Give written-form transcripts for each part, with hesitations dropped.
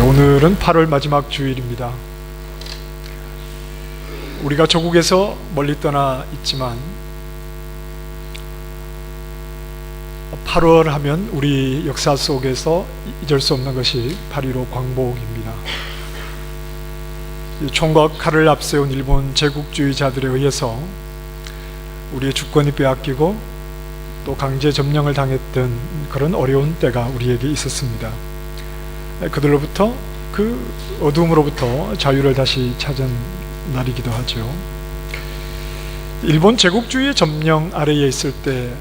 오늘은 8월 마지막 주일입니다. 우리가 조국에서 멀리 떠나 있지만 8월 하면 우리 역사 속에서 잊을 수 없는 것이 8.15 광복입니다. 총과 칼을 앞세운 일본 제국주의자들에 의해서 우리의 주권이 빼앗기고 또 강제 점령을 당했던 그런 어려운 때가 우리에게 있었습니다. 그들로부터 그 어두움으로부터 자유를 다시 찾은 날이기도 하죠. 일본 제국주의의 점령 아래에 있을 때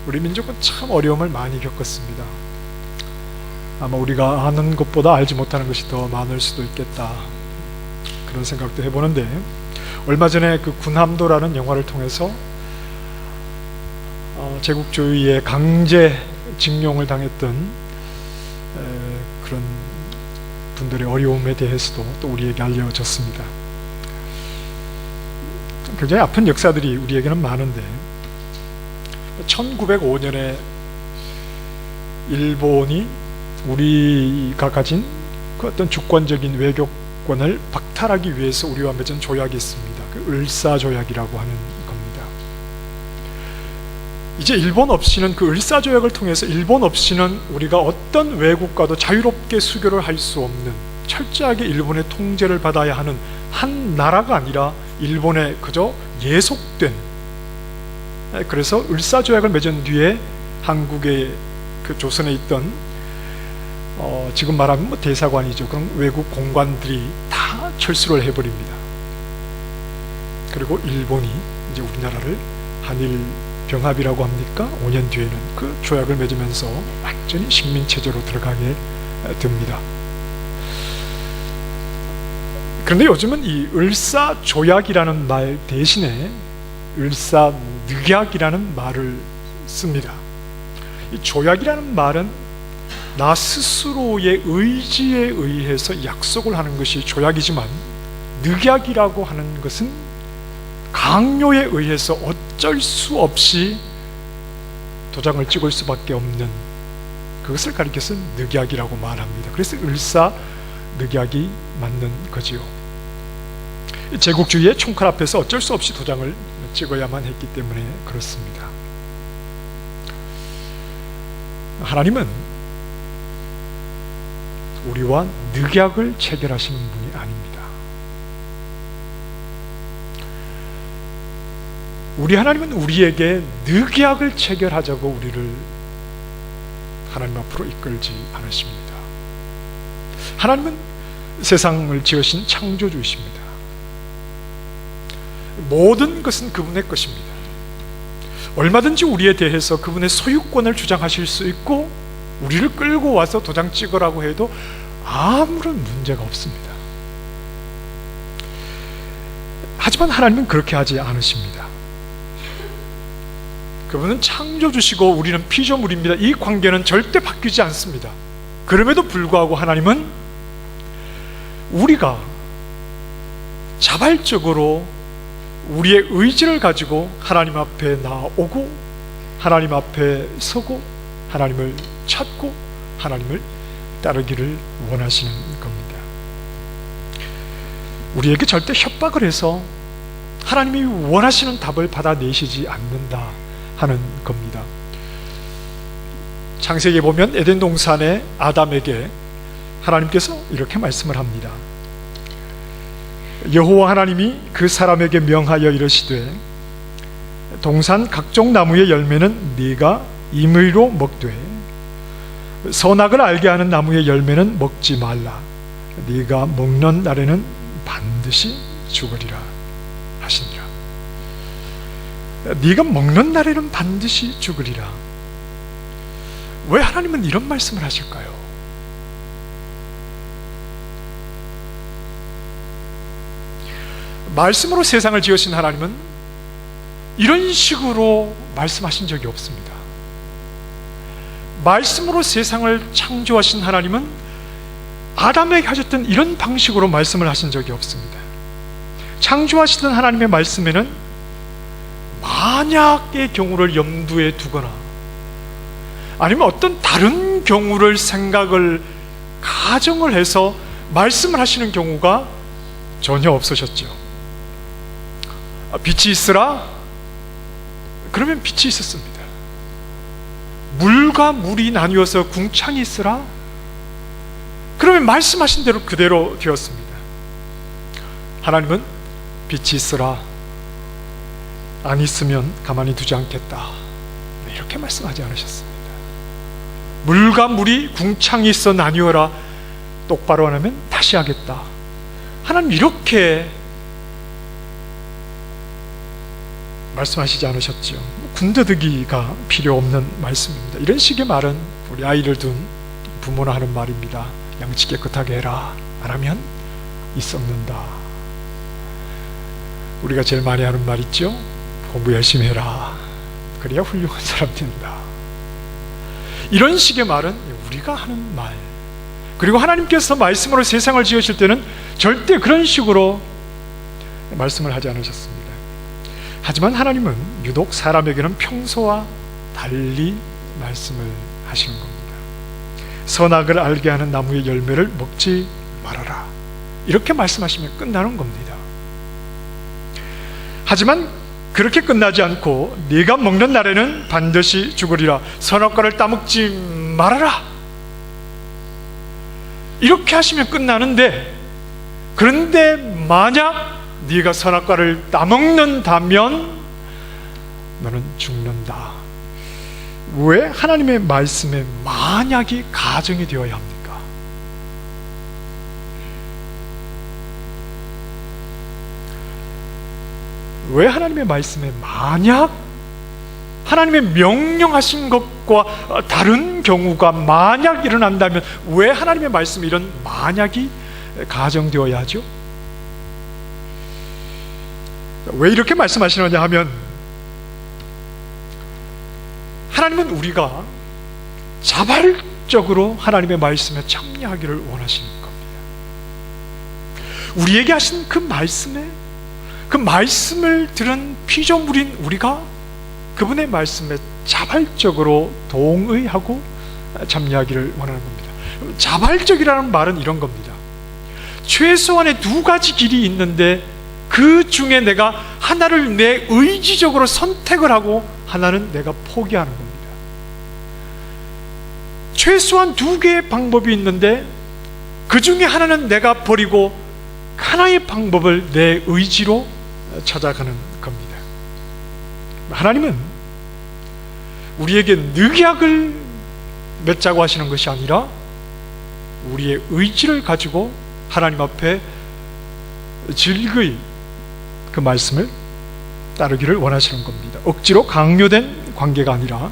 우리 민족은 참 어려움을 많이 겪었습니다. 아마 우리가 아는 것보다 알지 못하는 것이 더 많을 수도 있겠다, 그런 생각도 해보는데, 얼마 전에 그 군함도라는 영화를 통해서 제국주의의 강제 징용을 당했던 그런 분들의 어려움에 대해서도 또 우리에게 알려졌습니다. 굉장히 아픈 역사들이 우리에게는 많은데, 1905년에 일본이 우리가 가진 그 어떤 주권적인 외교권을 박탈하기 위해서 우리와 맺은 조약이 있습니다. 그 을사조약이라고 하는 겁니다. 이제 일본 없이는, 그 을사조약을 통해서 일본 없이는 우리가 어떤 외국과도 자유롭게 수교를 할 수 없는, 철저하게 일본의 통제를 받아야 하는 한 나라가 아니라 일본에 그저 예속된, 그래서 을사조약을 맺은 뒤에 한국의 그 조선에 있던 지금 말하면 뭐 대사관이죠. 그런 외국 공관들이 다 철수를 해버립니다. 그리고 일본이 이제 우리나라를 한일 병합이라고 합니까? 5년 뒤에는 그 조약을 맺으면서 완전히 식민체제로 들어가게 됩니다. 그런데 요즘은 이 을사조약이라는 말 대신에 을사늑약이라는 말을 씁니다. 이 조약이라는 말은 나 스스로의 의지에 의해서 약속을 하는 것이 조약이지만, 늑약이라고 하는 것은 강요에 의해서 어쩔 수 없이 도장을 찍을 수밖에 없는, 그것을 가리켜서 늑약이라고 말합니다. 그래서 을사늑약이 맞는 거지요. 제국주의의 총칼 앞에서 어쩔 수 없이 도장을 찍어야만 했기 때문에 그렇습니다. 하나님은 우리와 늑약을 체결하시는 분이 아닙니다. 우리 하나님은 우리에게 늑약을 체결하자고 우리를 하나님 앞으로 이끌지 않으십니다. 하나님은 세상을 지으신 창조주이십니다. 모든 것은 그분의 것입니다. 얼마든지 우리에 대해서 그분의 소유권을 주장하실 수 있고, 우리를 끌고 와서 도장 찍으라고 해도 아무런 문제가 없습니다. 하지만 하나님은 그렇게 하지 않으십니다. 그분은 창조주시고 우리는 피조물입니다. 이 관계는 절대 바뀌지 않습니다. 그럼에도 불구하고 하나님은 우리가 자발적으로 우리의 의지를 가지고 하나님 앞에 나오고, 하나님 앞에 서고, 하나님을 찾고 하나님을 따르기를 원하시는 겁니다. 우리에게 절대 협박을 해서 하나님이 원하시는 답을 받아내시지 않는다 하는 겁니다. 창세기에 보면 에덴 동산의 아담에게 하나님께서 이렇게 말씀을 합니다. 여호와 하나님이 그 사람에게 명하여 이르시되, 동산 각종 나무의 열매는 네가 임의로 먹되 선악을 알게 하는 나무의 열매는 먹지 말라. 네가 먹는 날에는 반드시 죽으리라 하시니라. 네가 먹는 날에는 반드시 죽으리라. 왜 하나님은 이런 말씀을 하실까요? 말씀으로 세상을 지으신 하나님은 이런 식으로 말씀하신 적이 없습니다. 말씀으로 세상을 창조하신 하나님은 아담에게 하셨던 이런 방식으로 말씀을 하신 적이 없습니다. 창조하시던 하나님의 말씀에는 만약의 경우를 염두에 두거나 아니면 어떤 다른 경우를 생각을 가정을 해서 말씀을 하시는 경우가 전혀 없으셨죠. 빛이 있으라? 그러면 빛이 있었습니다. 물과 물이 나뉘어서 궁창이 있으라? 그러면 말씀하신 대로 그대로 되었습니다. 하나님은 빛이 있으라, 안 있으면 가만히 두지 않겠다, 이렇게 말씀하지 않으셨습니다. 물과 물이 궁창이 있어 나뉘어라, 똑바로 안 하면 다시 하겠다. 하나님 이렇게 말씀하시지 않으셨죠. 군더더기가 필요 없는 말씀입니다. 이런 식의 말은 우리 아이를 둔 부모나 하는 말입니다. 양치 깨끗하게 해라, 안 하면 이 썩는다. 우리가 제일 많이 하는 말 있죠. 공부 열심히 해라, 그래야 훌륭한 사람 된다. 이런 식의 말은 우리가 하는 말. 그리고 하나님께서 말씀으로 세상을 지으실 때는 절대 그런 식으로 말씀을 하지 않으셨습니다. 하지만 하나님은 유독 사람에게는 평소와 달리 말씀을 하시는 겁니다. 선악을 알게 하는 나무의 열매를 먹지 말아라, 이렇게 말씀하시면 끝나는 겁니다. 하지만 그렇게 끝나지 않고 네가 먹는 날에는 반드시 죽으리라, 선악과를 따먹지 말아라, 이렇게 하시면 끝나는데, 그런데 만약 네가 선악과를 따먹는다면 너는 죽는다. 왜 하나님의 말씀에 만약이 가정이 되어야 합니까? 왜 하나님의 말씀에 만약, 하나님의 명령하신 것과 다른 경우가 만약 일어난다면 왜 하나님의 말씀에 이런 만약이 가정되어야 하죠? 왜 이렇게 말씀하시느냐 하면, 하나님은 우리가 자발적으로 하나님의 말씀에 참여하기를 원하시는 겁니다. 우리에게 하신 그 말씀을 들은 피조물인 우리가 그분의 말씀에 자발적으로 동의하고 참여하기를 원하는 겁니다. 자발적이라는 말은 이런 겁니다. 최소한의 두 가지 길이 있는데 그 중에 내가 하나를 내 의지적으로 선택을 하고 하나는 내가 포기하는 겁니다. 최소한 두 개의 방법이 있는데 그 중에 하나는 내가 버리고 하나의 방법을 내 의지로 찾아가는 겁니다. 하나님은 우리에게 늑약을 맺자고 하시는 것이 아니라 우리의 의지를 가지고 하나님 앞에 즐거이 그 말씀을 따르기를 원하시는 겁니다. 억지로 강요된 관계가 아니라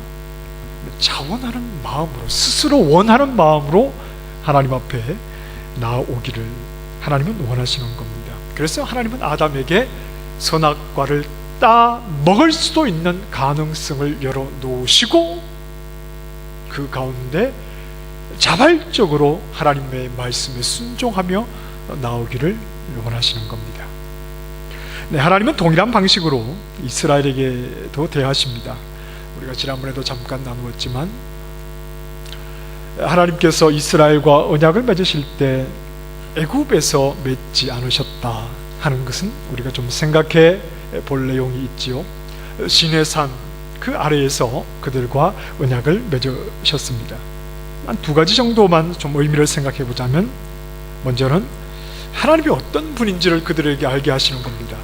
자원하는 마음으로, 스스로 원하는 마음으로 하나님 앞에 나아오기를 하나님은 원하시는 겁니다. 그래서 하나님은 아담에게 선악과를 따 먹을 수도 있는 가능성을 열어놓으시고 그 가운데 자발적으로 하나님의 말씀에 순종하며 나오기를 원하시는 겁니다. 네, 하나님은 동일한 방식으로 이스라엘에게도 대하십니다. 우리가 지난번에도 잠깐 나누었지만 하나님께서 이스라엘과 언약을 맺으실 때 애굽에서 맺지 않으셨다 하는 것은 우리가 좀 생각해 볼 내용이 있지요. 시내산 그 아래에서 그들과 언약을 맺으셨습니다. 한 두 가지 정도만 좀 의미를 생각해 보자면, 먼저는 하나님이 어떤 분인지를 그들에게 알게 하시는 겁니다.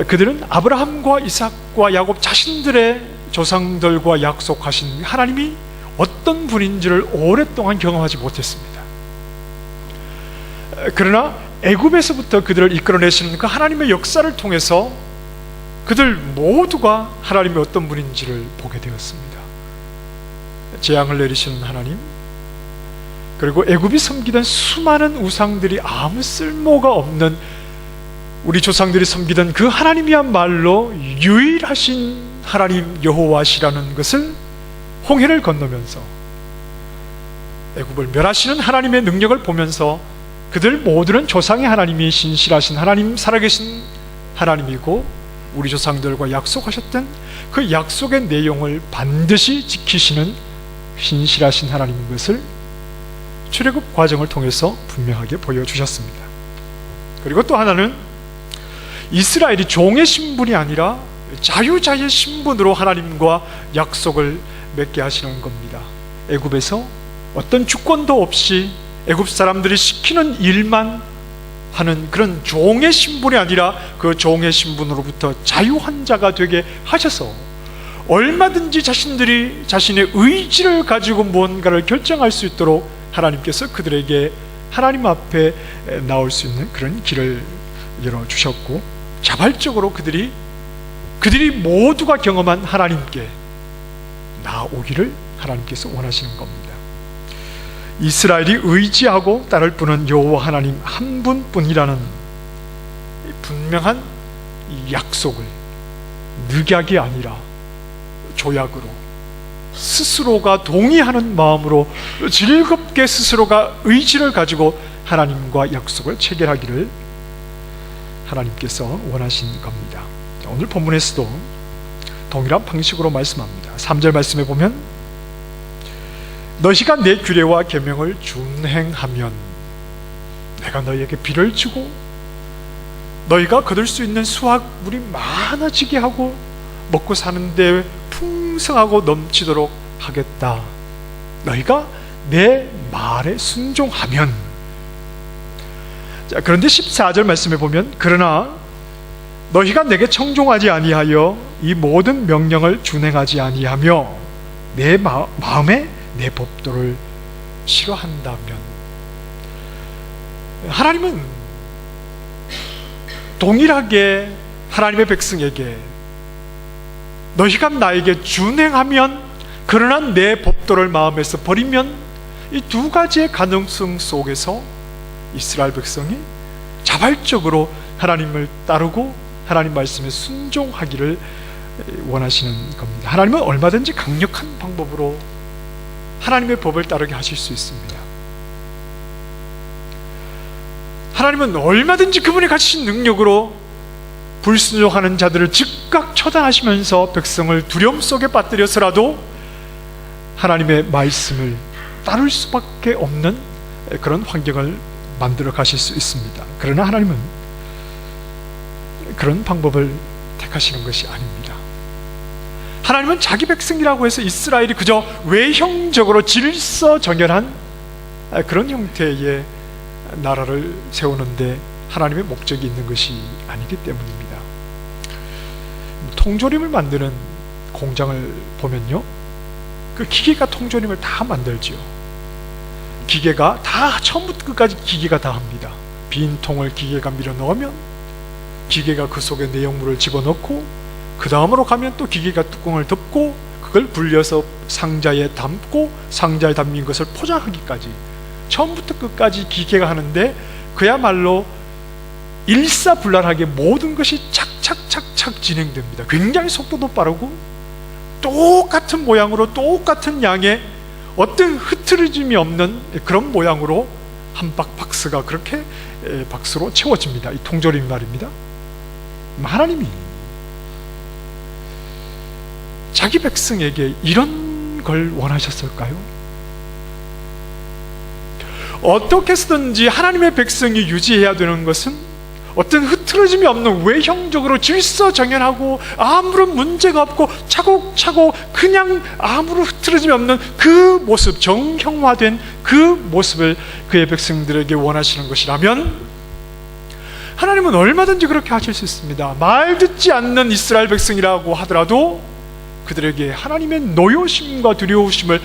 그들은 아브라함과 이삭과 야곱 자신들의 조상들과 약속하신 하나님이 어떤 분인지를 오랫동안 경험하지 못했습니다. 그러나 애굽에서부터 그들을 이끌어내시는 그 하나님의 역사를 통해서 그들 모두가 하나님이 어떤 분인지를 보게 되었습니다. 재앙을 내리시는 하나님, 그리고 애굽이 섬기던 수많은 우상들이 아무 쓸모가 없는 우리 조상들이 섬기던 그 하나님이야말로 유일하신 하나님 여호와시라는 것을 홍해를 건너면서 애굽을 멸하시는 하나님의 능력을 보면서 그들 모두는 조상의 하나님이 신실하신 하나님, 살아계신 하나님이고 우리 조상들과 약속하셨던 그 약속의 내용을 반드시 지키시는 신실하신 하나님인 것을 출애굽 과정을 통해서 분명하게 보여주셨습니다. 그리고 또 하나는 이스라엘이 종의 신분이 아니라 자유자의 신분으로 하나님과 약속을 맺게 하시는 겁니다. 애굽에서 어떤 주권도 없이 애굽 사람들이 시키는 일만 하는 그런 종의 신분이 아니라 그 종의 신분으로부터 자유한 자가 되게 하셔서 얼마든지 자신들이 자신의 의지를 가지고 무언가를 결정할 수 있도록 하나님께서 그들에게 하나님 앞에 나올 수 있는 그런 길을 열어주셨고, 자발적으로 그들이 모두가 경험한 하나님께 나오기를 하나님께서 원하시는 겁니다. 이스라엘이 의지하고 따를 분은 여호와 하나님 한 분뿐이라는 분명한 약속을 늑약이 아니라 조약으로 스스로가 동의하는 마음으로 즐겁게 스스로가 의지를 가지고 하나님과 약속을 체결하기를 하나님께서 원하신 겁니다. 오늘 본문에서도 동일한 방식으로 말씀합니다. 3절 말씀에 보면 너희가 내 규례와 계명을 준행하면 내가 너희에게 비를 주고 너희가 거둘 수 있는 수확물이 많아지게 하고 먹고 사는데 풍성하고 넘치도록 하겠다. 너희가 내 말에 순종하면. 자, 그런데 14절 말씀에 보면 그러나 너희가 내게 청종하지 아니하여 이 모든 명령을 준행하지 아니하며 내 마음에 내 법도를 싫어한다면. 하나님은 동일하게 하나님의 백성에게 너희가 나에게 준행하면, 그러나 내 법도를 마음에서 버리면, 이 두 가지의 가능성 속에서 이스라엘 백성이 자발적으로 하나님을 따르고 하나님 말씀에 순종하기를 원하시는 겁니다. 하나님은 얼마든지 강력한 방법으로 하나님의 법을 따르게 하실 수 있습니다. 하나님은 얼마든지 그분이 가지신 능력으로 불순종하는 자들을 즉각 처단하시면서 백성을 두려움 속에 빠뜨려서라도 하나님의 말씀을 따를 수밖에 없는 그런 환경을 만들어 가실 수 있습니다. 그러나 하나님은 그런 방법을 택하시는 것이 아닙니다. 하나님은 자기 백성이라고 해서 이스라엘이 그저 외형적으로 질서정연한 그런 형태의 나라를 세우는데 하나님의 목적이 있는 것이 아니기 때문입니다. 통조림을 만드는 공장을 보면요, 그 기계가 통조림을 다 만들지요. 기계가 다 처음부터 끝까지 기계가 다 합니다. 빈 통을 기계가 밀어 넣으면 기계가 그 속에 내용물을 집어넣고, 그 다음으로 가면 또 기계가 뚜껑을 덮고 그걸 불려서 상자에 담고 상자에 담긴 것을 포장하기까지 처음부터 끝까지 기계가 하는데, 그야말로 일사불란하게 모든 것이 착착착착 진행됩니다. 굉장히 속도도 빠르고 똑같은 모양으로 똑같은 양의 어떤 흐트러짐이 없는 그런 모양으로 한 박스가 그렇게 박스로 채워집니다. 이 통조림 말입니다. 하나님이 자기 백성에게 이런 걸 원하셨을까요? 어떻게 해서든지 하나님의 백성이 유지해야 되는 것은 어떤 흐트러짐이 없는 외형적으로 질서정연하고 아무런 문제가 없고 차곡차곡 그냥 아무런 흐트러짐이 없는 그 모습, 정형화된 그 모습을 그의 백성들에게 원하시는 것이라면 하나님은 얼마든지 그렇게 하실 수 있습니다. 말 듣지 않는 이스라엘 백성이라고 하더라도 그들에게 하나님의 노여심과 두려우심을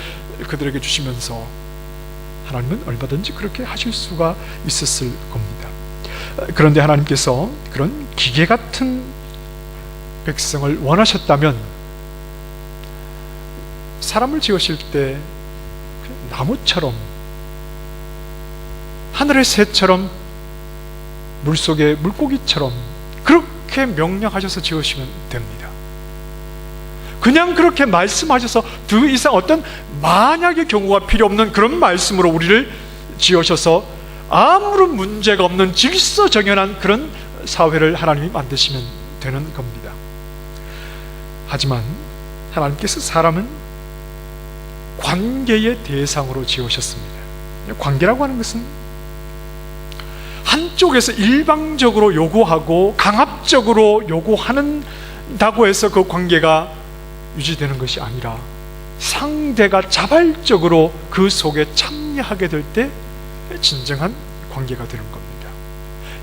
그들에게 주시면서 하나님은 얼마든지 그렇게 하실 수가 있었을 겁니다. 그런데 하나님께서 그런 기계 같은 백성을 원하셨다면 사람을 지으실 때 나무처럼, 하늘의 새처럼, 물속의 물고기처럼 그렇게 명령하셔서 지으시면 됩니다. 그냥 그렇게 말씀하셔서 그 이상 어떤 만약의 경우가 필요 없는 그런 말씀으로 우리를 지으셔서 아무런 문제가 없는 질서정연한 그런 사회를 하나님이 만드시면 되는 겁니다. 하지만 하나님께서 사람은 관계의 대상으로 지으셨습니다. 관계라고 하는 것은 한쪽에서 일방적으로 요구하고 강압적으로 요구한다고 해서 그 관계가 유지되는 것이 아니라 상대가 자발적으로 그 속에 참여하게 될 때 진정한 관계가 되는 겁니다.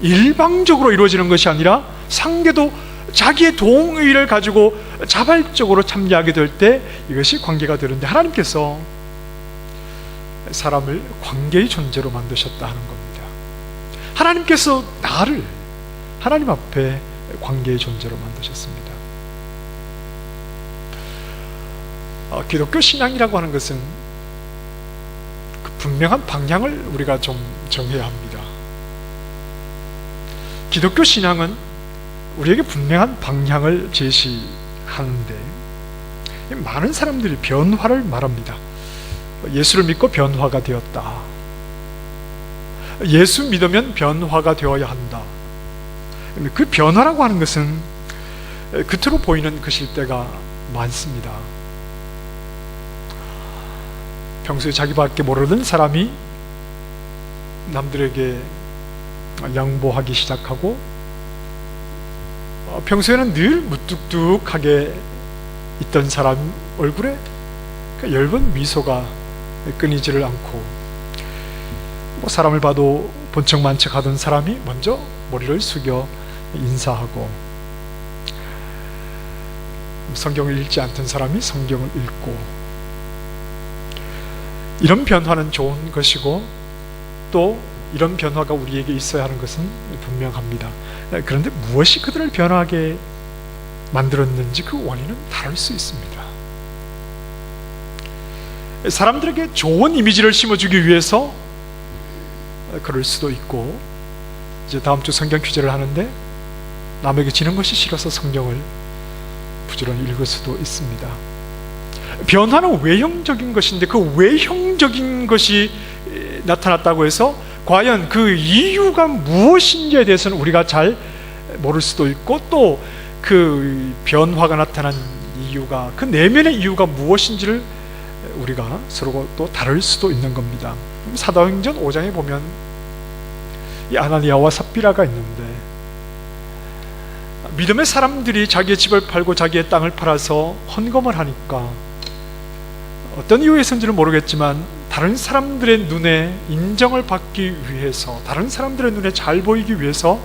일방적으로 이루어지는 것이 아니라 상대도 자기의 동의를 가지고 자발적으로 참여하게 될 때 이것이 관계가 되는데, 하나님께서 사람을 관계의 존재로 만드셨다 하는 겁니다. 하나님께서 나를 하나님 앞에 관계의 존재로 만드셨습니다. 기독교 신앙이라고 하는 것은 그 분명한 방향을 우리가 좀 정해야 합니다. 기독교 신앙은 우리에게 분명한 방향을 제시하는데, 많은 사람들이 변화를 말합니다. 예수를 믿고 변화가 되었다. 예수 믿으면 변화가 되어야 한다. 그 변화라고 하는 것은 겉으로 보이는 것일 때가 많습니다. 평소에 자기밖에 모르던 사람이 남들에게 양보하기 시작하고, 평소에는 늘 무뚝뚝하게 있던 사람 얼굴에 엷은 미소가 끊이지를 않고, 사람을 봐도 본척만척 하던 사람이 먼저 머리를 숙여 인사하고, 성경을 읽지 않던 사람이 성경을 읽고, 이런 변화는 좋은 것이고 또 이런 변화가 우리에게 있어야 하는 것은 분명합니다. 그런데 무엇이 그들을 변화하게 만들었는지 그 원인은 다를 수 있습니다. 사람들에게 좋은 이미지를 심어주기 위해서 그럴 수도 있고, 이제 다음 주 성경 퀴즈를 하는데 남에게 지는 것이 싫어서 성경을 부지런히 읽을 수도 있습니다. 변화는 외형적인 것인데, 그 외형적인 것이 나타났다고 해서 과연 그 이유가 무엇인지에 대해서는 우리가 잘 모를 수도 있고, 또 그 변화가 나타난 이유가, 그 내면의 이유가 무엇인지를 우리가 서로 또 다를 수도 있는 겁니다. 사도행전 5장에 보면 이 아나니아와 삽비라가 있는데, 믿음의 사람들이 자기의 집을 팔고 자기의 땅을 팔아서 헌금을 하니까 어떤 이유에서인지는 모르겠지만 다른 사람들의 눈에 인정을 받기 위해서, 다른 사람들의 눈에 잘 보이기 위해서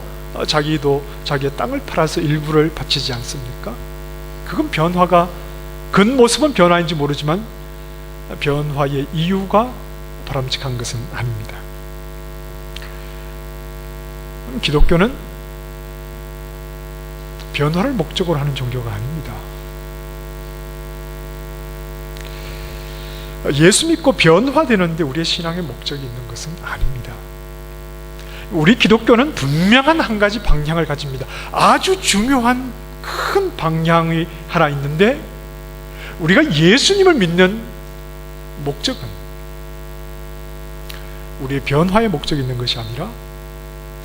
자기도 자기의 땅을 팔아서 일부를 바치지 않습니까? 그건 변화가, 겉모습은 변화인지 모르지만 변화의 이유가 바람직한 것은 아닙니다. 기독교는 변화를 목적으로 하는 종교가 아닙니다. 예수 믿고 변화되는데 우리의 신앙의 목적이 있는 것은 아닙니다. 우리 기독교는 분명한 한 가지 방향을 가집니다. 아주 중요한 큰 방향이 하나 있는데, 우리가 예수님을 믿는 목적은 우리의 변화의 목적이 있는 것이 아니라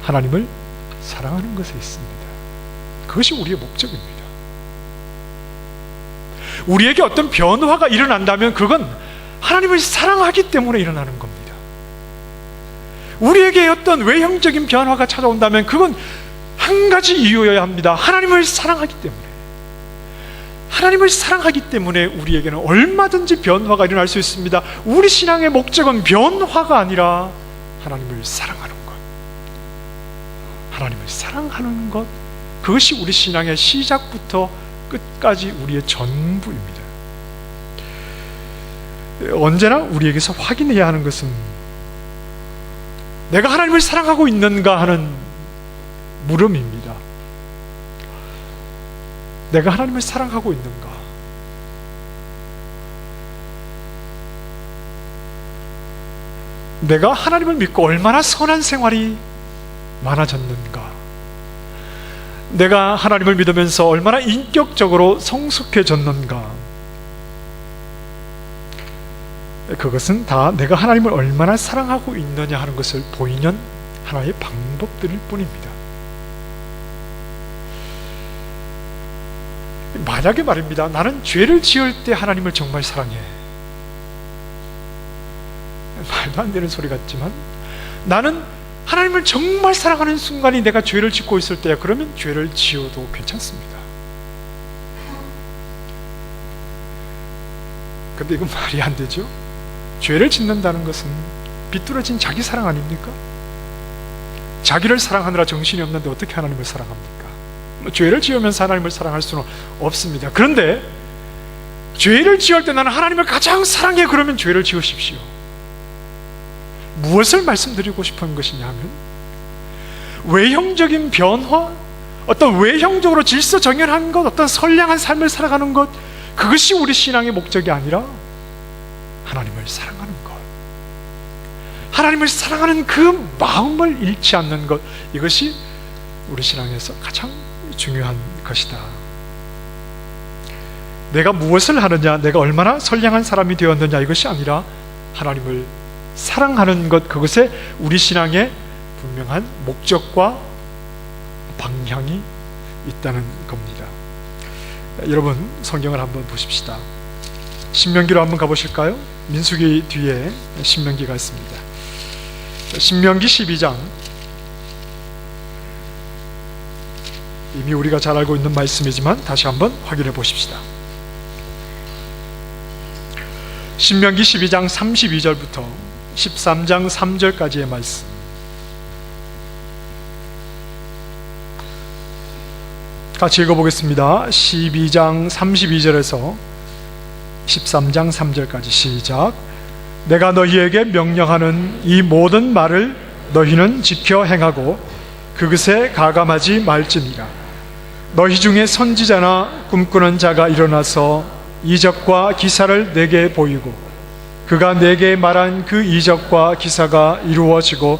하나님을 사랑하는 것에 있습니다. 그것이 우리의 목적입니다. 우리에게 어떤 변화가 일어난다면 그건 하나님을 사랑하기 때문에 일어나는 겁니다. 우리에게 어떤 외형적인 변화가 찾아온다면 그건 한 가지 이유여야 합니다. 하나님을 사랑하기 때문에. 하나님을 사랑하기 때문에 우리에게는 얼마든지 변화가 일어날 수 있습니다. 우리 신앙의 목적은 변화가 아니라 하나님을 사랑하는 것, 하나님을 사랑하는 것, 그것이 우리 신앙의 시작부터 끝까지 우리의 전부입니다. 언제나 우리에게서 확인해야 하는 것은 내가 하나님을 사랑하고 있는가 하는 물음입니다. 내가 하나님을 사랑하고 있는가? 내가 하나님을 믿고 얼마나 선한 생활이 많아졌는가? 내가 하나님을 믿으면서 얼마나 인격적으로 성숙해졌는가? 그것은 다 내가 하나님을 얼마나 사랑하고 있느냐 하는 것을 보이는 하나의 방법들일 뿐입니다. 만약에 말입니다, 나는 죄를 지을 때 하나님을 정말 사랑해, 말도 안 되는 소리 같지만 나는 하나님을 정말 사랑하는 순간이 내가 죄를 짓고 있을 때야. 그러면 죄를 지어도 괜찮습니다. 근데 이건 말이 안 되죠. 죄를 짓는다는 것은 비뚤어진 자기 사랑 아닙니까? 자기를 사랑하느라 정신이 없는데 어떻게 하나님을 사랑합니까? 죄를 지으면서 하나님을 사랑할 수는 없습니다. 그런데 죄를 지을 때 나는 하나님을 가장 사랑해. 그러면 죄를 지으십시오. 무엇을 말씀드리고 싶은 것이냐 하면 외형적인 변화, 어떤 외형적으로 질서정연한 것, 어떤 선량한 삶을 살아가는 것, 그것이 우리 신앙의 목적이 아니라 하나님을 사랑하는 것, 하나님을 사랑하는 그 마음을 잃지 않는 것, 이것이 우리 신앙에서 가장 중요한 것이다. 내가 무엇을 하느냐, 내가 얼마나 선량한 사람이 되었느냐, 이것이 아니라 하나님을 사랑하는 것, 그것에 우리 신앙의 분명한 목적과 방향이 있다는 겁니다. 여러분, 성경을 한번 보십시다. 신명기로 한번 가보실까요? 민수기 뒤에 신명기가 있습니다. 신명기 12장, 이미 우리가 잘 알고 있는 말씀이지만 다시 한번 확인해 보십시다. 신명기 12장 32절부터 13장 3절까지의 말씀, 같이 읽어보겠습니다. 12장 32절에서 13장 3절까지 시작. 내가 너희에게 명령하는 이 모든 말을 너희는 지켜 행하고 그것에 가감하지 말지니라. 너희 중에 선지자나 꿈꾸는 자가 일어나서 이적과 기사를 내게 보이고 그가 내게 말한 그 이적과 기사가 이루어지고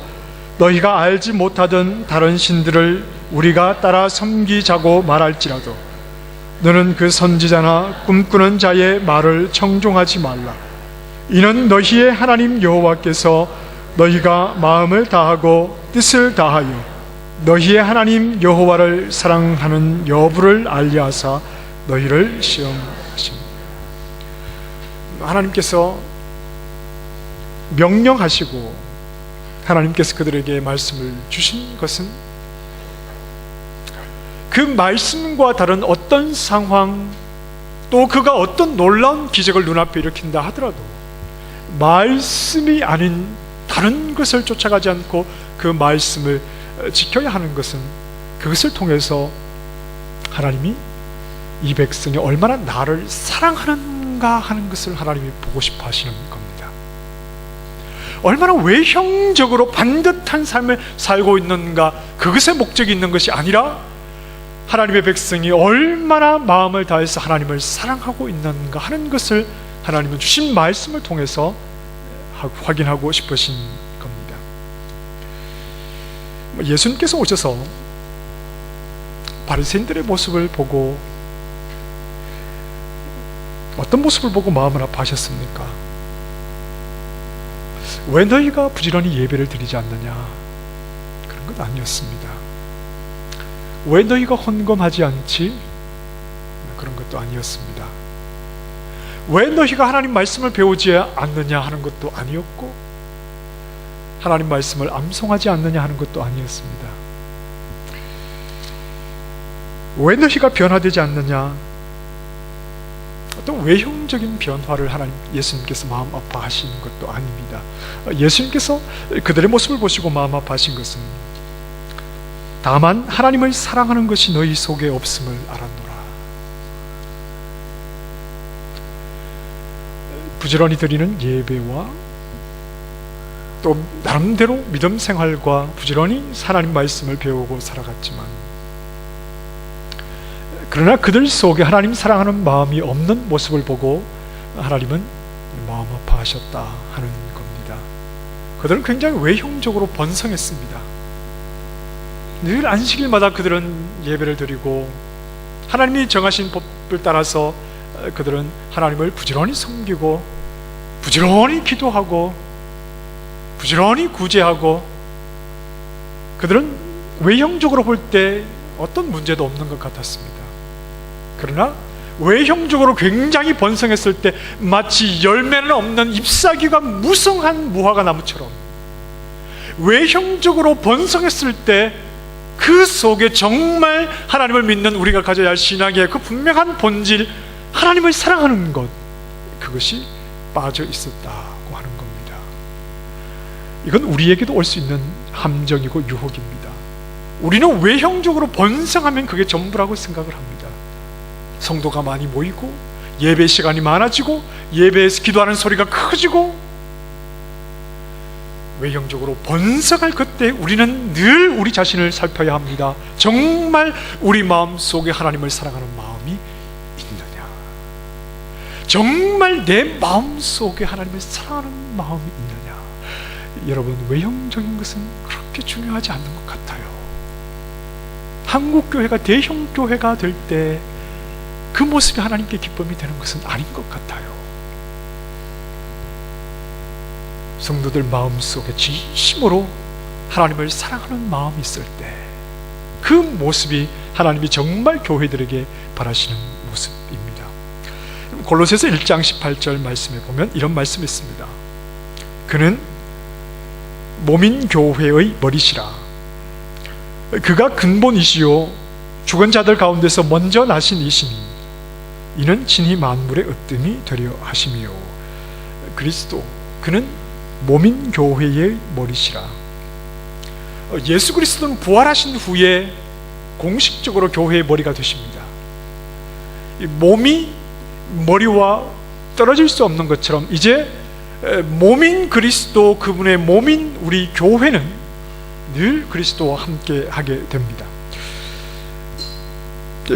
너희가 알지 못하던 다른 신들을 우리가 따라 섬기자고 말할지라도 너는 그 선지자나 꿈꾸는 자의 말을 청종하지 말라. 이는 너희의 하나님 여호와께서 너희가 마음을 다하고 뜻을 다하여 너희의 하나님 여호와를 사랑하는 여부를 알리하사 너희를 시험하십니다. 하나님께서 명령하시고 하나님께서 그들에게 말씀을 주신 것은 그 말씀과 다른 어떤 상황, 또 그가 어떤 놀라운 기적을 눈앞에 일으킨다 하더라도 말씀이 아닌 다른 것을 쫓아가지 않고 그 말씀을 지켜야 하는 것은, 그것을 통해서 하나님이 이 백성이 얼마나 나를 사랑하는가 하는 것을 하나님이 보고 싶어 하시는 겁니다. 얼마나 외형적으로 반듯한 삶을 살고 있는가, 그것에 목적이 있는 것이 아니라 하나님의 백성이 얼마나 마음을 다해서 하나님을 사랑하고 있는가 하는 것을 하나님은 주신 말씀을 통해서 확인하고 싶으신 겁니다. 예수님께서 오셔서 바리새인들의 모습을 보고 어떤 모습을 보고 마음을 아파하셨습니까? 왜 너희가 부지런히 예배를 드리지 않느냐, 그런 것 아니었습니다. 왜 너희가 헌금하지 않지, 그런 것도 아니었습니다. 왜 너희가 하나님 말씀을 배우지 않느냐 하는 것도 아니었고, 하나님 말씀을 암송하지 않느냐 하는 것도 아니었습니다. 왜 너희가 변화되지 않느냐, 어떤 외형적인 변화를 하나님, 예수님께서 마음 아파하시는 것도 아닙니다. 예수님께서 그들의 모습을 보시고 마음 아파하신 것은 다만 하나님을 사랑하는 것이 너희 속에 없음을 알았노라. 부지런히 드리는 예배와 또 나름대로 믿음 생활과 부지런히 하나님 말씀을 배우고 살아갔지만, 그러나 그들 속에 하나님 사랑하는 마음이 없는 모습을 보고 하나님은 마음 아파하셨다 하는 겁니다. 그들은 굉장히 외형적으로 번성했습니다. 늘 안식일마다 그들은 예배를 드리고 하나님이 정하신 법을 따라서 그들은 하나님을 부지런히 섬기고 부지런히 기도하고 부지런히 구제하고, 그들은 외형적으로 볼 때 어떤 문제도 없는 것 같았습니다. 그러나 외형적으로 굉장히 번성했을 때 마치 열매는 없는 잎사귀가 무성한 무화과 나무처럼 외형적으로 번성했을 때 그 속에 정말 하나님을 믿는 우리가 가져야 할 신앙의 그 분명한 본질, 하나님을 사랑하는 것, 그것이 빠져 있었다고 하는 겁니다. 이건 우리에게도 올 수 있는 함정이고 유혹입니다. 우리는 외형적으로 번성하면 그게 전부라고 생각을 합니다. 성도가 많이 모이고 예배 시간이 많아지고 예배에서 기도하는 소리가 커지고 외형적으로 번성할 그때 우리는 늘 우리 자신을 살펴야 합니다. 정말 우리 마음속에 하나님을 사랑하는 마음이 있느냐, 정말 내 마음속에 하나님을 사랑하는 마음이 있느냐. 여러분, 외형적인 것은 그렇게 중요하지 않는 것 같아요. 한국교회가 대형교회가 될 때 그 모습이 하나님께 기쁨이 되는 것은 아닌 것 같아요. 성도들 마음속에 진심으로 하나님을 사랑하는 마음이 있을 때 그 모습이 하나님이 정말 교회들에게 바라시는 모습입니다. 골로새서 1장 18절 말씀에 보면 이런 말씀이 있습니다. 그는 몸인 교회의 머리시라. 그가 근본이시요 죽은 자들 가운데서 먼저 나신 이시니 이는 친히 만물의 으뜸이 되려 하심이요. 그리스도, 그는 몸인 교회의 머리시라. 예수 그리스도는 부활하신 후에 공식적으로 교회의 머리가 되십니다. 이 몸이 머리와 떨어질 수 없는 것처럼 이제 몸인 그리스도, 그분의 몸인 우리 교회는 늘 그리스도와 함께 하게 됩니다.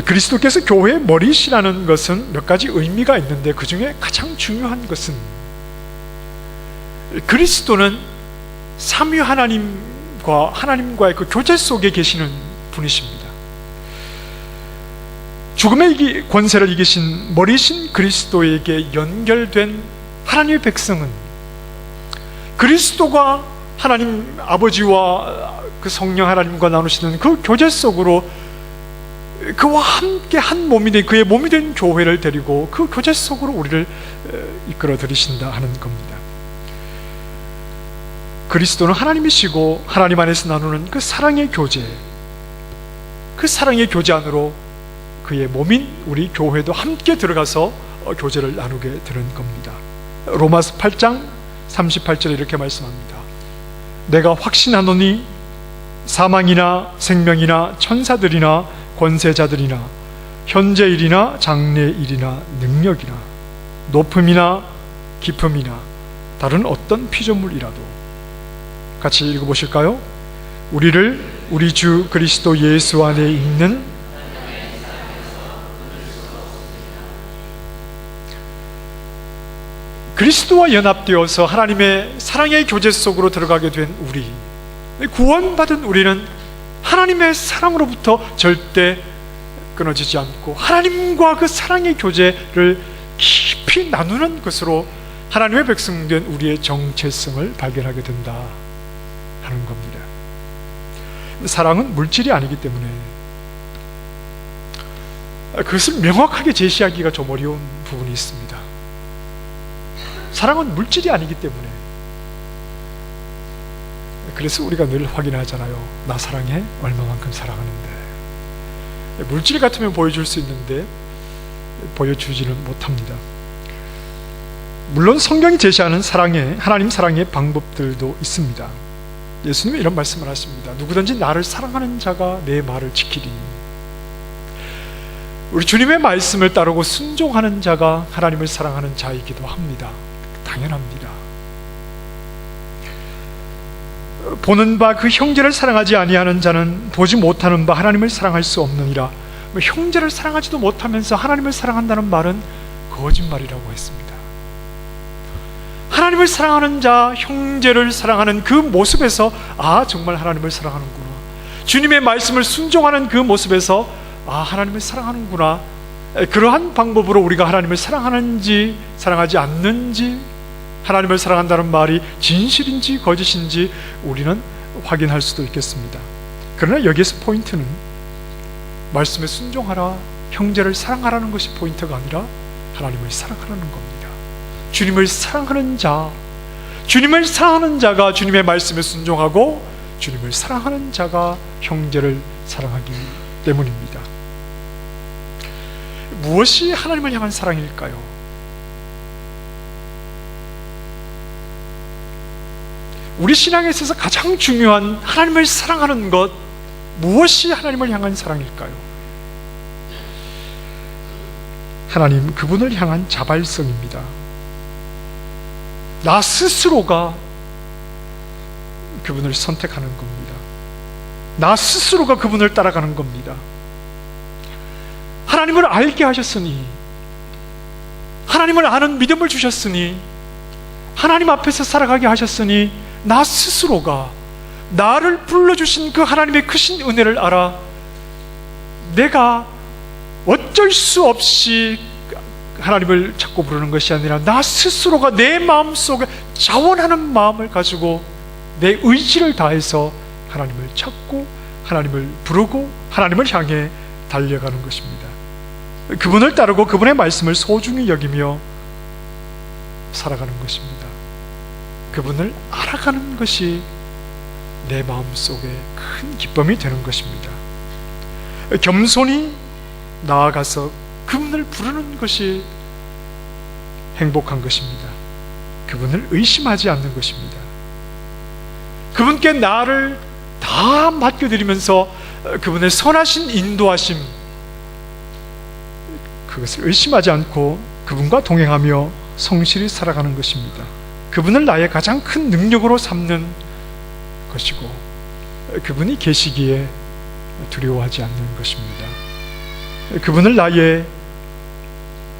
그리스도께서 교회의 머리시라는 것은 몇 가지 의미가 있는데 그 중에 가장 중요한 것은 그리스도는 삼위 하나님과의 그 교제 속에 계시는 분이십니다. 죽음의 권세를 이기신 머리신 그리스도에게 연결된 하나님의 백성은 그리스도가 하나님 아버지와 그 성령 하나님과 나누시는 그 교제 속으로 그와 함께 한 몸이 된, 그의 몸이 된 교회를 데리고 그 교제 속으로 우리를 이끌어 들이신다 하는 겁니다. 그리스도는 하나님이시고 하나님 안에서 나누는 그 사랑의 교제, 그 사랑의 교제 안으로 그의 몸인 우리 교회도 함께 들어가서 교제를 나누게 되는 겁니다. 로마서 8장 38절에 이렇게 말씀합니다. 내가 확신하노니 사망이나 생명이나 천사들이나 권세자들이나 현재일이나 장래일이나 능력이나 높음이나 깊음이나 다른 어떤 피조물이라도, 같이 읽어보실까요? 우리를 우리 주 그리스도 예수 안에 있는 그리스도와 연합되어서 하나님의 사랑의 교제 속으로 들어가게 된 우리, 구원받은 우리는 하나님의 사랑으로부터 절대 끊어지지 않고 하나님과 그 사랑의 교제를 깊이 나누는 것으로 하나님의 백성된 우리의 정체성을 발견하게 된다 하는 겁니다. 사랑은 물질이 아니기 때문에 그것을 명확하게 제시하기가 좀 어려운 부분이 있습니다. 사랑은 물질이 아니기 때문에, 그래서 우리가 늘 확인하잖아요. 나 사랑해? 얼마만큼 사랑하는데. 물질 같으면 보여줄 수 있는데 보여주지는 못합니다. 물론 성경이 제시하는 하나님 사랑의 방법들도 있습니다. 예수님이 이런 말씀을 하십니다. 누구든지 나를 사랑하는 자가 내 말을 지키리니. 우리 주님의 말씀을 따르고 순종하는 자가 하나님을 사랑하는 자이기도 합니다. 당연합니다. 보는 바 그 형제를 사랑하지 아니하는 자는 보지 못하는 바 하나님을 사랑할 수 없느니라. 형제를 사랑하지도 못하면서 하나님을 사랑한다는 말은 거짓말이라고 했습니다. 하나님을 사랑하는 자, 형제를 사랑하는 그 모습에서 정말 하나님을 사랑하는구나. 주님의 말씀을 순종하는 그 모습에서 하나님을 사랑하는구나. 그러한 방법으로 우리가 하나님을 사랑하는지 사랑하지 않는지, 하나님을 사랑한다는 말이 진실인지 거짓인지 우리는 확인할 수도 있겠습니다. 그러나 여기에서 포인트는 말씀에 순종하라, 형제를 사랑하라는 것이 포인트가 아니라 하나님을 사랑하라는 겁니다. 주님을 사랑하는 자, 주님을 사랑하는 자가 주님의 말씀에 순종하고 주님을 사랑하는 자가 형제를 사랑하기 때문입니다. 무엇이 하나님을 향한 사랑일까요? 우리 신앙에 있어서 가장 중요한 하나님을 사랑하는 것, 무엇이 하나님을 향한 사랑일까요? 하나님, 그분을 향한 자발성입니다. 나 스스로가 그분을 선택하는 겁니다. 나 스스로가 그분을 따라가는 겁니다. 하나님을 알게 하셨으니, 하나님을 아는 믿음을 주셨으니, 하나님 앞에서 살아가게 하셨으니, 나 스스로가 나를 불러주신 그 하나님의 크신 은혜를 알아 내가 어쩔 수 없이 하나님을 찾고 부르는 것이 아니라 나 스스로가 내 마음속에 자원하는 마음을 가지고 내 의지를 다해서 하나님을 찾고 하나님을 부르고 하나님을 향해 달려가는 것입니다. 그분을 따르고 그분의 말씀을 소중히 여기며 살아가는 것입니다. 그분을 알아가는 것이 내 마음속에 큰 기쁨이 되는 것입니다. 겸손히 나아가서 그분을 부르는 것이 행복한 것입니다. 그분을 의심하지 않는 것입니다. 그분께 나를 다 맡겨드리면서 그분의 선하신 인도하심, 그것을 의심하지 않고 그분과 동행하며 성실히 살아가는 것입니다. 그분을 나의 가장 큰 능력으로 삼는 것이고 그분이 계시기에 두려워하지 않는 것입니다. 그분을 나의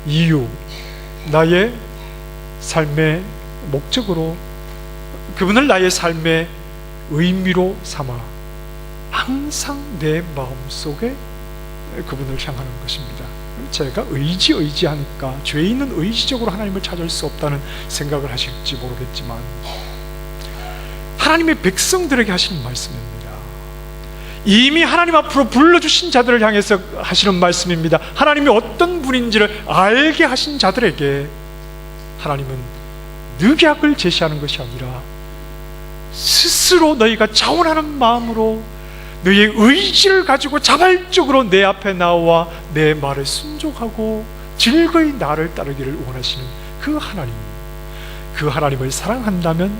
이유, 나의 삶의 목적으로, 그분을 나의 삶의 의미로 삼아 항상 내 마음속에 그분을 향하는 것입니다. 제가 의지하니까 죄인은 의지적으로 하나님을 찾을 수 없다는 생각을 하실지 모르겠지만 하나님의 백성들에게 하시는 말씀입니다. 이미 하나님 앞으로 불러주신 자들을 향해서 하시는 말씀입니다. 하나님이 어떤 분인지를 알게 하신 자들에게 하나님은 늑약을 제시하는 것이 아니라 스스로 너희가 자원하는 마음으로 너희의 의지를 가지고 자발적으로 내 앞에 나와 내 말에 순종하고 즐거이 나를 따르기를 원하시는 그 하나님, 그 하나님을 사랑한다면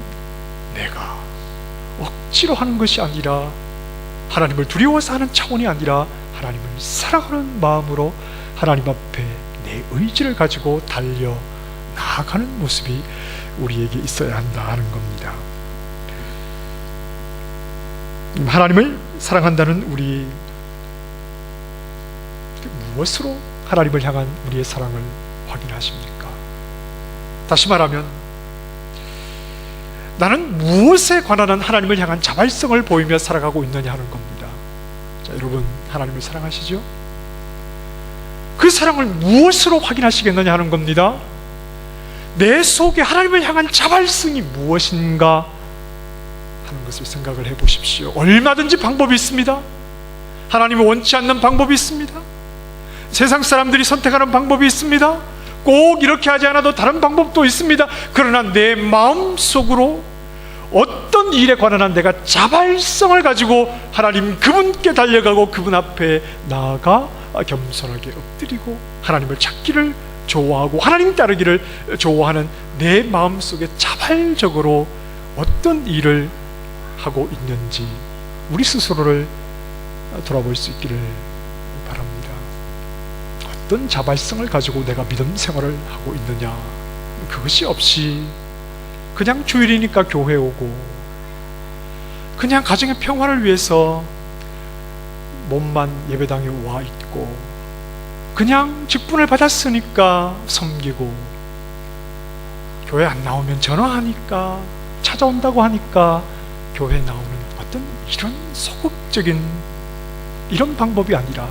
내가 억지로 하는 것이 아니라, 하나님을 두려워서 하는 차원이 아니라 하나님을 사랑하는 마음으로 하나님 앞에 내 의지를 가지고 달려 나아가는 모습이 우리에게 있어야 한다 하는 겁니다. 하나님을 사랑한다는 우리, 무엇으로 하나님을 향한 우리의 사랑을 확인하십니까? 다시 말하면 나는 무엇에 관한 하나님을 향한 자발성을 보이며 살아가고 있느냐 하는 겁니다. 자, 여러분, 하나님을 사랑하시죠? 그 사랑을 무엇으로 확인하시겠느냐 하는 겁니다. 내 속에 하나님을 향한 자발성이 무엇인가 하는 것을 생각을 해보십시오. 얼마든지 방법이 있습니다. 하나님이 원치 않는 방법이 있습니다. 세상 사람들이 선택하는 방법이 있습니다. 꼭 이렇게 하지 않아도 다른 방법도 있습니다. 그러나 내 마음속으로 어떤 일에 관한 내가 자발성을 가지고 하나님 그분께 달려가고 그분 앞에 나아가 겸손하게 엎드리고 하나님을 찾기를 좋아하고 하나님 따르기를 좋아하는 내 마음속에 자발적으로 어떤 일을 하고 있는지 우리 스스로를 돌아볼 수 있기를 바랍니다. 어떤 자발성을 가지고 내가 믿음 생활을 하고 있느냐, 그것이 없이 그냥 주일이니까 교회 오고 그냥 가정의 평화를 위해서 몸만 예배당에 와 있고 그냥 직분을 받았으니까 섬기고 교회 안 나오면 전화하니까 찾아온다고 하니까 교회 나오는 어떤 이런 소극적인 이런 방법이 아니라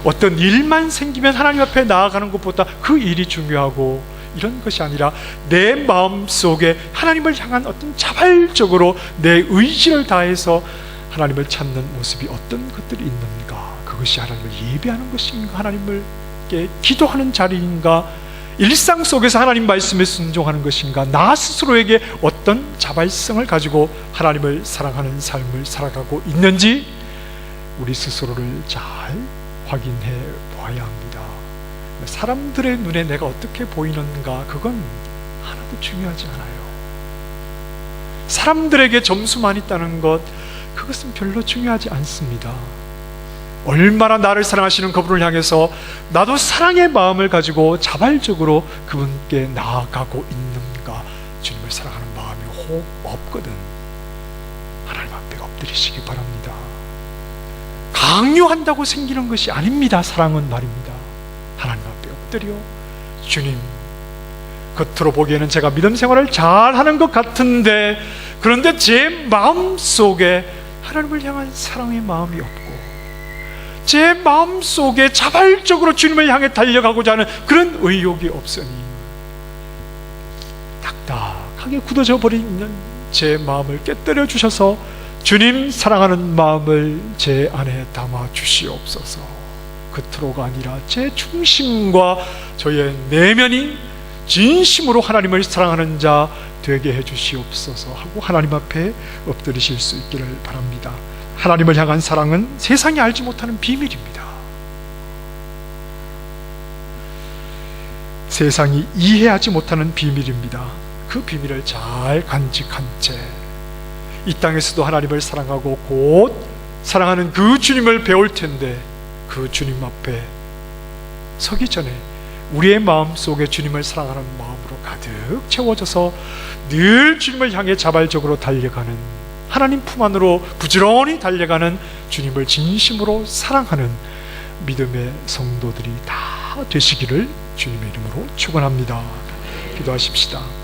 어떤 일만 생기면 하나님 앞에 나아가는 것보다 그 일이 중요하고 이런 것이 아니라 내 마음속에 하나님을 향한 어떤 자발적으로 내 의지를 다해서 하나님을 찾는 모습이 어떤 것들이 있는가, 그것이 하나님을 예배하는 것인가, 하나님을께 기도하는 자리인가, 일상 속에서 하나님 말씀에 순종하는 것인가, 나 스스로에게 어떤 자발성을 가지고 하나님을 사랑하는 삶을 살아가고 있는지 우리 스스로를 잘 확인해 보아야 합니다. 사람들의 눈에 내가 어떻게 보이는가, 그건 하나도 중요하지 않아요. 사람들에게 점수만 있다는 것, 그것은 별로 중요하지 않습니다. 얼마나 나를 사랑하시는 그분을 향해서 나도 사랑의 마음을 가지고 자발적으로 그분께 나아가고 있는가. 주님을 사랑하는 마음이 혹 없거든 하나님 앞에 엎드리시기 바랍니다. 강요한다고 생기는 것이 아닙니다. 사랑은 말입니다. 하나님 앞에 엎드려, 주님, 겉으로 보기에는 제가 믿음 생활을 잘하는 것 같은데, 그런데 제 마음속에 하나님을 향한 사랑의 마음이 없고, 제 마음속에 자발적으로 주님을 향해 달려가고자 하는 그런 의욕이 없으니 딱딱하게 굳어져 버린 제 마음을 깨뜨려 주셔서 주님 사랑하는 마음을 제 안에 담아 주시옵소서. 겉으로가 아니라 제 중심과 저의 내면이 진심으로 하나님을 사랑하는 자 되게 해 주시옵소서 하고 하나님 앞에 엎드리실 수 있기를 바랍니다. 하나님을 향한 사랑은 세상이 알지 못하는 비밀입니다. 세상이 이해하지 못하는 비밀입니다. 그 비밀을 잘 간직한 채 이 땅에서도 하나님을 사랑하고 곧 사랑하는 그 주님을 배울 텐데, 그 주님 앞에 서기 전에 우리의 마음속에 주님을 사랑하는 마음으로 가득 채워져서 늘 주님을 향해 자발적으로 달려가는, 하나님 품 안으로 부지런히 달려가는 주님을 진심으로 사랑하는 믿음의 성도들이 다 되시기를 주님의 이름으로 축원합니다. 기도하십시다.